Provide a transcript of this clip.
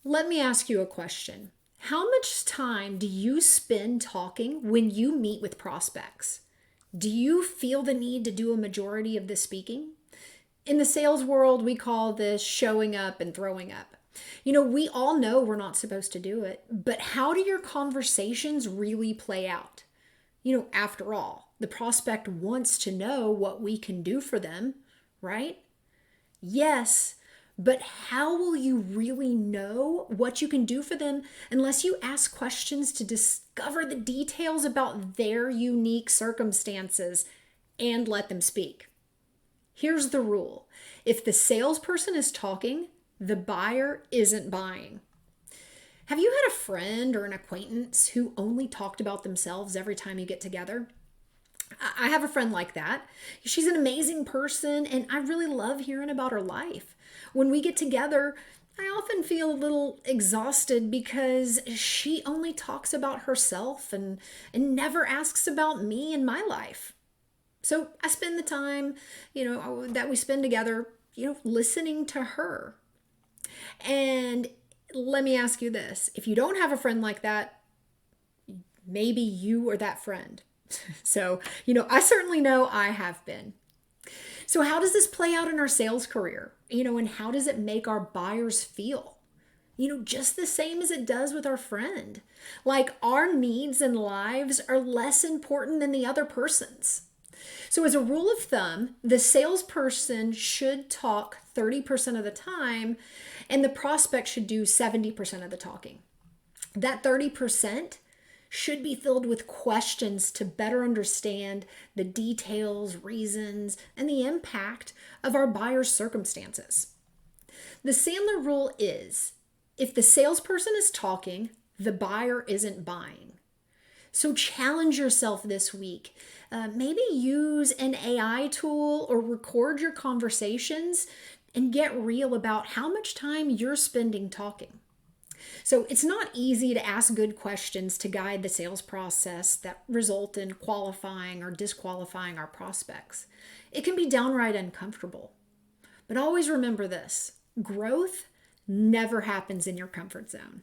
Let me ask you a question. How much time do you spend talking when you meet with prospects? Do you feel the need to do a majority of the speaking? In the sales world, we call this showing up and throwing up. We all know we're not supposed to do it, but how do your conversations really play out? After all, the prospect wants to know what we can do for them, right? Yes, but how will you really know what you can do for them unless you ask questions to discover the details about their unique circumstances and let them speak? Here's the rule. If the salesperson is talking, the buyer isn't buying. Have you had a friend or an acquaintance who only talked about themselves every time you get together? I have a friend like that. She's an amazing person, and I really love hearing about her life. When we get together, I often feel a little exhausted because she only talks about herself and never asks about me and my life. So I spend the time, that we spend together, listening to her. And let me ask you this. If you don't have a friend like that, maybe you are that friend. So, I certainly know I have been. So how does this play out in our sales career? And how does it make our buyers feel? Just the same as it does with our friend. Like our needs and lives are less important than the other person's. So as a rule of thumb, the salesperson should talk 30% of the time, and the prospect should do 70% of the talking. That 30% should be filled with questions to better understand the details, reasons, and the impact of our buyer's circumstances. The Sandler Rule is, if the salesperson is talking, the buyer isn't buying. So challenge yourself this week. Maybe use an AI tool or record your conversations and get real about how much time you're spending talking. So it's not easy to ask good questions to guide the sales process that result in qualifying or disqualifying our prospects. It can be downright uncomfortable. But always remember this: growth never happens in your comfort zone.